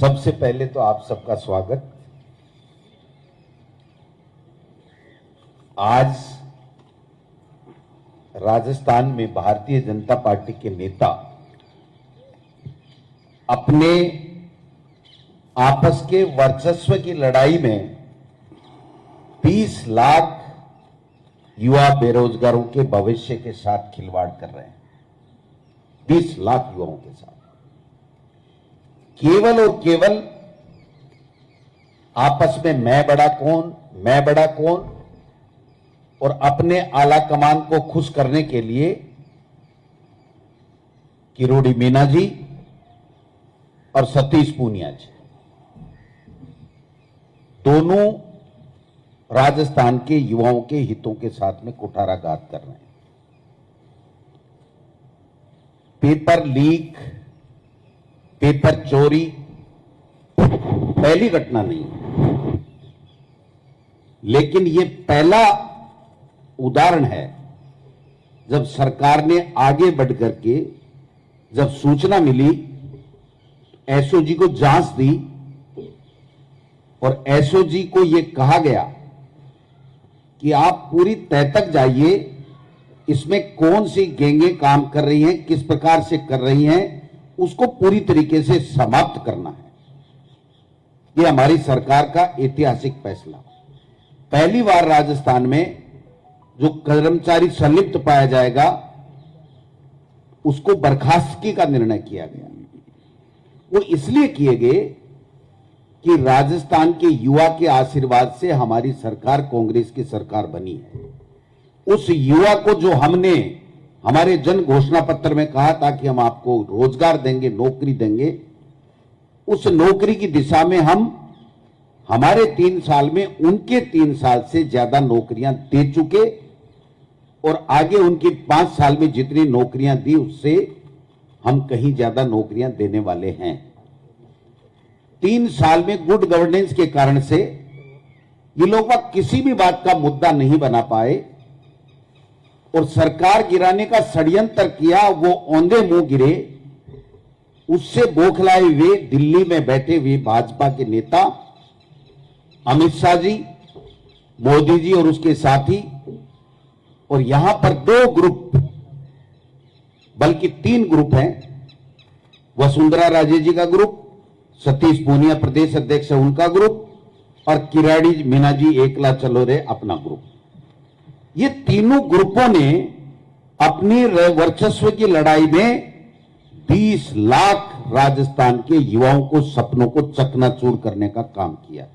सबसे पहले तो आप सबका स्वागत। आज राजस्थान में भारतीय जनता पार्टी के नेता अपने आपस के वर्चस्व की लड़ाई में 20 लाख युवा बेरोजगारों के भविष्य के साथ खिलवाड़ कर रहे हैं। 20 लाख युवाओं के साथ केवल और केवल आपस में मैं बड़ा कौन और अपने आला कमान को खुश करने के लिए किरोड़ी मीना जी और सतीश पूनिया जी दोनों राजस्थान के युवाओं के हितों के साथ में कुठाराघात कर रहे हैं। पेपर लीक, पेपर चोरी पहली घटना नहीं है, लेकिन यह पहला उदाहरण है जब सरकार ने आगे बढ़ करके जब सूचना मिली एसओजी को जांच दी और एसओजी को यह कहा गया कि आप पूरी तह तक जाइए, इसमें कौन सी गैंगें काम कर रही हैं, किस प्रकार से कर रही हैं, उसको पूरी तरीके से समाप्त करना है। यह हमारी सरकार का ऐतिहासिक फैसला। पहली बार राजस्थान में जो कर्मचारी संलिप्त पाया जाएगा उसको बर्खास्तगी का निर्णय किया गया। वो इसलिए किए गए कि राजस्थान के युवा के आशीर्वाद से हमारी सरकार कांग्रेस की सरकार बनी है। उस युवा को जो हमने हमारे जन घोषणा पत्र में कहा था कि हम आपको रोजगार देंगे, नौकरी देंगे, उस नौकरी की दिशा में हम हमारे 3 साल में उनके 3 साल से ज्यादा नौकरियां दे चुके और आगे उनकी 5 साल में जितनी नौकरियां दी उससे हम कहीं ज्यादा नौकरियां देने वाले हैं। 3 साल में गुड गवर्नेंस के कारण से ये लोग किसी भी बात का मुद्दा नहीं बना पाए और सरकार गिराने का षड्यंत्र किया। वो औंधे मुंह गिरे। उससे बौखलाए हुए दिल्ली में बैठे हुए भाजपा के नेता अमित शाह जी, मोदी जी और उसके साथी, और यहां पर 2 ग्रुप बल्कि 3 ग्रुप हैं। वसुंधरा राजे जी का ग्रुप, सतीश पूनिया प्रदेश अध्यक्ष है उनका ग्रुप, और किरोड़ी मीना जी एकला चलो रे अपना ग्रुप। ये तीनों ग्रुपों ने अपनी वर्चस्व की लड़ाई में 20 लाख राजस्थान के युवाओं को सपनों को चकनाचूर करने का काम किया।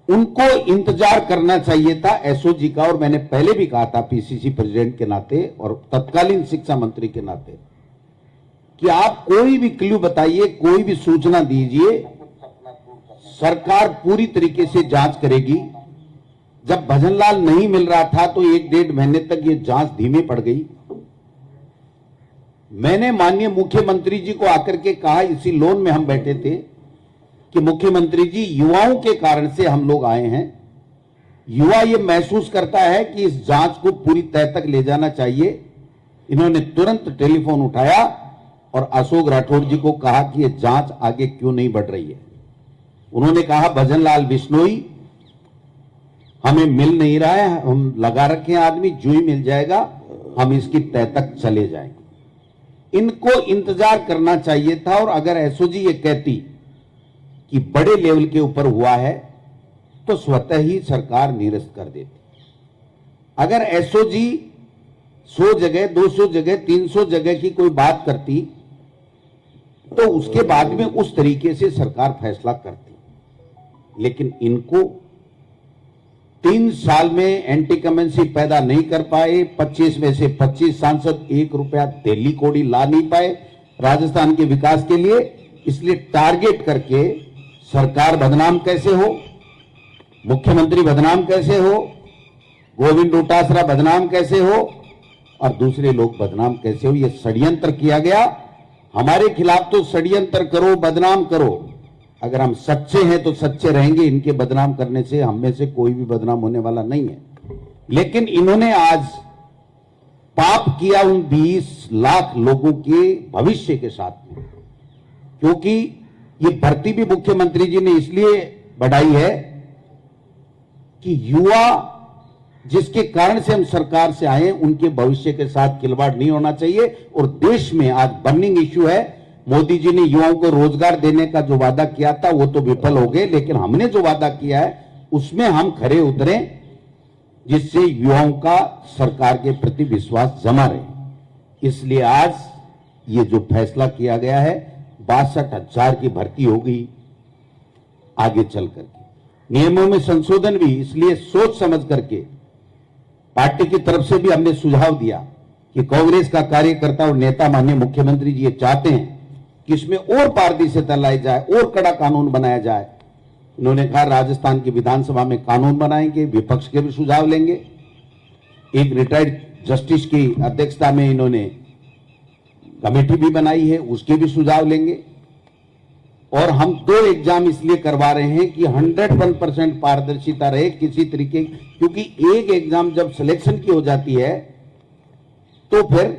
उनको इंतजार करना चाहिए था एसओजी का, और मैंने पहले भी कहा था पीसीसी प्रेसिडेंट के नाते और तत्कालीन शिक्षा मंत्री के नाते कि आप कोई भी क्लू बताइए, कोई भी सूचना दीजिए, सरकार पूरी तरीके से जांच करेगी। जब भजनलाल नहीं मिल रहा था तो 1-1.5 महीने तक ये जांच धीमी पड़ गई। मैंने माननीय मुख्यमंत्री जी को आकर के कहा, इसी लोन में हम बैठे थे, कि मुख्यमंत्री जी युवाओं के कारण से हम लोग आए हैं। युवा ये महसूस करता है कि इस जांच को पूरी तह तक ले जाना चाहिए। इन्होंने तुरंत टेलीफोन उठाया और अशोक राठौड़ जी को कहा कि यह जांच आगे क्यों नहीं बढ़ रही है। उन्होंने कहा भजनलाल बिश्नोई हमें मिल नहीं रहा है, हम लगा रखे हैं आदमी, जो ही मिल जाएगा हम इसकी तह तक चले जाएंगे। इनको इंतजार करना चाहिए था। और अगर एसओजी ये कहती कि बड़े लेवल के ऊपर हुआ है तो स्वतः ही सरकार निरस्त कर देती। अगर एसओजी 100 जगह, 200 जगह, 300 जगह की कोई बात करती तो उसके बाद में उस तरीके से सरकार फैसला करती। लेकिन इनको 3 साल में एंटी कमेंसी पैदा नहीं कर पाए। 25 में से 25 सांसद 1 रुपया दिल्ली कोड़ी ला नहीं पाए राजस्थान के विकास के लिए। इसलिए टारगेट करके सरकार बदनाम कैसे हो, मुख्यमंत्री बदनाम कैसे हो, गोविंद डोटासरा बदनाम कैसे हो और दूसरे लोग बदनाम कैसे हो, यह षड्यंत्र किया गया। हमारे खिलाफ तो षड्यंत्र करो, बदनाम करो, अगर हम सच्चे हैं तो सच्चे रहेंगे। इनके बदनाम करने से हम में से कोई भी बदनाम होने वाला नहीं है। लेकिन इन्होंने आज पाप किया उन 20 लाख लोगों के भविष्य के साथ में, क्योंकि ये भर्ती भी मुख्यमंत्री जी ने इसलिए बढ़ाई है कि युवा जिसके कारण से हम सरकार से आए उनके भविष्य के साथ खिलवाड़ नहीं होना चाहिए। और देश में आज बर्निंग इश्यू है, मोदी जी ने युवाओं को रोजगार देने का जो वादा किया था वो तो विफल हो गए, लेकिन हमने जो वादा किया है उसमें हम खरे उतरे, जिससे युवाओं का सरकार के प्रति विश्वास जमा रहे। इसलिए आज ये जो फैसला किया गया है 62,000 की भर्ती होगी आगे चल करके। नियमों में संशोधन भी इसलिए सोच समझ करके पार्टी की तरफ से भी हमने सुझाव दिया कि कांग्रेस का कार्यकर्ता और नेता माननीय मुख्यमंत्री जी ये चाहते हैं कि इसमें और पारदर्शिता लाई जाए और कड़ा कानून बनाया जाए। इन्होंने कहा राजस्थान की विधानसभा में कानून बनाएंगे, विपक्ष के भी सुझाव लेंगे। एक रिटायर्ड जस्टिस की अध्यक्षता में इन्होंने कमेटी भी बनाई है, उसके भी सुझाव लेंगे। और हम 2 एग्जाम इसलिए करवा रहे हैं कि 101% पारदर्शिता रहे किसी तरीके, क्योंकि एक एग्जाम जब सिलेक्शन की हो जाती है तो फिर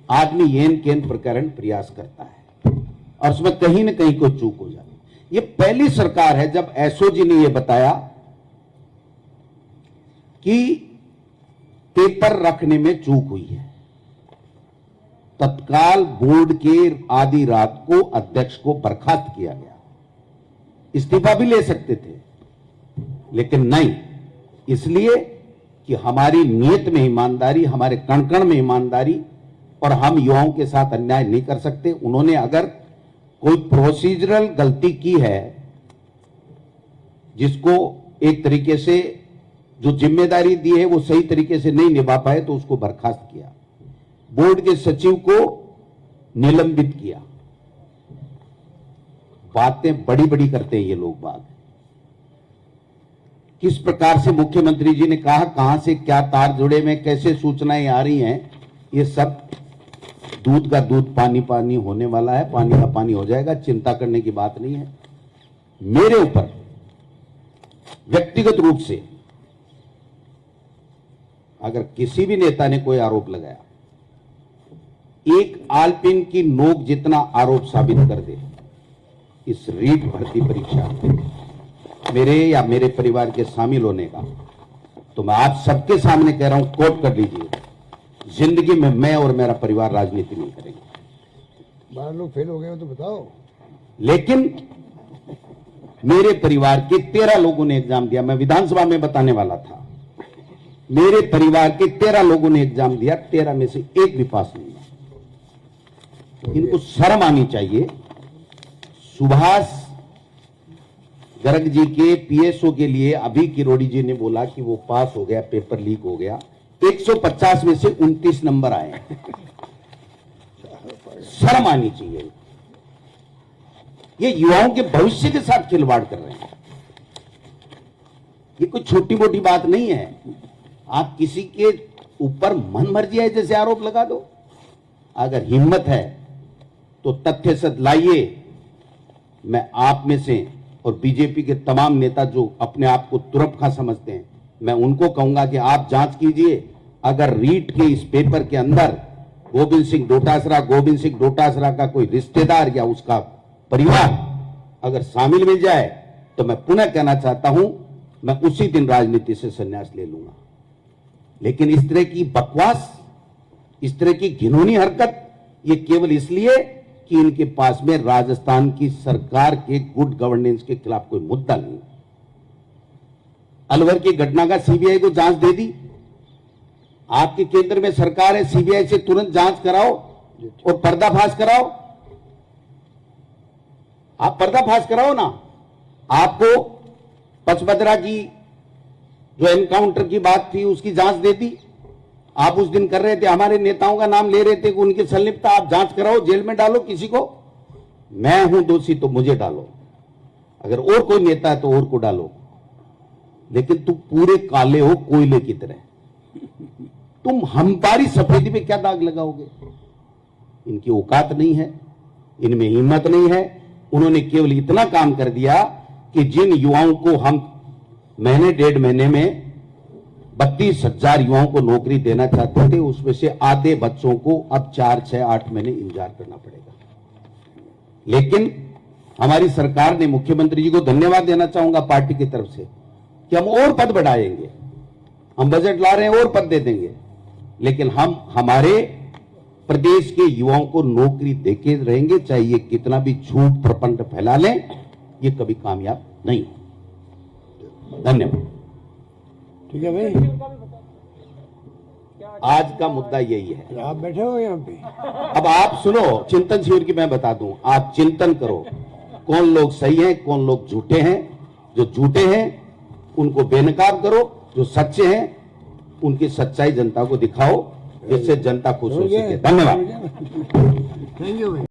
आदमी येन केन प्रकरण प्रयास करता है और उसमें कहीं ना कहीं कोई चूक हो जाती है। ये पहली सरकार है जब एसओजी ने यह बताया कि पेपर रखने में चूक हुई है। तत्काल बोर्ड के आधी रात को अध्यक्ष को बर्खास्त किया गया। इस्तीफा भी ले सकते थे लेकिन नहीं, इसलिए कि हमारी नीयत में ईमानदारी, हमारे कण कण में ईमानदारी, और हम युवाओं के साथ अन्याय नहीं कर सकते। उन्होंने अगर कोई प्रोसीजरल गलती की है जिसको एक तरीके से जो जिम्मेदारी दी है वो सही तरीके से नहीं निभा पाए तो उसको बर्खास्त किया, बोर्ड के सचिव को निलंबित किया। बातें बड़ी बड़ी करते हैं ये लोग बात। किस प्रकार से मुख्यमंत्री जी ने कहा कहां से क्या तार जुड़े में कैसे सूचनाएं आ रही हैं, ये सब दूध का दूध पानी पानी होने वाला है, पानी का पानी हो जाएगा, चिंता करने की बात नहीं है। मेरे ऊपर व्यक्तिगत रूप से अगर किसी भी नेता ने कोई आरोप लगाया, एक आलपिन की नोक जितना आरोप साबित कर दे इस रीट भर्ती परीक्षा मेरे या मेरे परिवार के शामिल होने का, तो मैं आप सबके सामने कह रहा हूं, कोट कर लीजिए, जिंदगी में मैं और मेरा परिवार राजनीति नहीं करेंगे। 12 लोग फेल हो गए हो तो बताओ। लेकिन मेरे परिवार के 13 लोगों ने एग्जाम दिया, मैं विधानसभा में बताने वाला था। मेरे परिवार के 13 लोगों ने एग्जाम दिया, 13 में से एक भी पास नहीं हुआ। इनको शर्म आनी चाहिए। सुभाष गर्ग जी के पीएसओ के लिए अभी किरोड़ी जी ने बोला कि वो पास हो गया, पेपर लीक हो गया, 150 में से 29 नंबर आए। शर्म आनी चाहिए। ये युवाओं के भविष्य के साथ खिलवाड़ कर रहे हैं। ये कोई छोटी मोटी बात नहीं है। आप किसी के ऊपर मन मर्जी है जैसे आरोप लगा दो। अगर हिम्मत है तो तथ्य सत्य लाइए। मैं आप में से और बीजेपी के तमाम नेता जो अपने आप को तुरप खा समझते हैं, मैं उनको कहूंगा कि आप जांच कीजिए। अगर रीट के इस पेपर के अंदर गोविंद सिंह डोटासरा का कोई रिश्तेदार या उसका परिवार अगर शामिल मिल जाए तो मैं पुनः कहना चाहता हूं, मैं उसी दिन राजनीति से संन्यास ले लूंगा। लेकिन इस तरह की बकवास, इस तरह की घिनौनी हरकत, ये केवल इसलिए कि इनके पास में राजस्थान की सरकार के गुड गवर्नेंस के खिलाफ कोई मुद्दा नहीं। अलवर की घटना का सीबीआई को जांच दे दी। आपके केंद्र में सरकार है, सीबीआई से तुरंत जांच कराओ और पर्दाफाश कराओ। आप पर्दाफाश कराओ ना। आपको पचमदरा की जो एनकाउंटर की बात थी उसकी जांच दे दी। आप उस दिन कर रहे थे, हमारे नेताओं का नाम ले रहे थे कि उनकी संलिप्तता, आप जांच कराओ, जेल में डालो किसी को। मैं हूं दोषी तो मुझे डालो, अगर और कोई नेता है तो और को डालो, लेकिन तुम पूरे काले हो कोयले की तरह। तुम हमारी सफेदी पे क्या दाग लगाओगे? इनकी औकात नहीं है, इनमें हिम्मत नहीं है। उन्होंने केवल इतना काम कर दिया कि जिन युवाओं को हम महीने 1.5 महीने में 32,000 युवाओं को नौकरी देना चाहते थे, उसमें से आधे बच्चों को अब 4, 6, 8 महीने इंतजार करना पड़ेगा। लेकिन हमारी सरकार ने, मुख्यमंत्री जी को धन्यवाद देना चाहूंगा पार्टी की तरफ से, कि हम और पद बढ़ाएंगे, हम बजट ला रहे हैं और पद दे देंगे, लेकिन हम हमारे प्रदेश के युवाओं को नौकरी देके रहेंगे, चाहे ये कितना भी झूठ प्रपंच फैला लें, ये कभी कामयाब नहीं हो। धन्यवाद। ठीक है भाई, आज का मुद्दा यही है। आप बैठे हो यहाँ पे। अब आप सुनो, चिंतन शिविर की मैं बता दूं, आप चिंतन करो कौन लोग सही हैं, कौन लोग झूठे हैं। जो झूठे हैं उनको बेनकाब करो, जो सच्चे हैं उनकी सच्चाई जनता को दिखाओ, जिससे जनता खुश हो सके। धन्यवाद। थैंक यू भाई।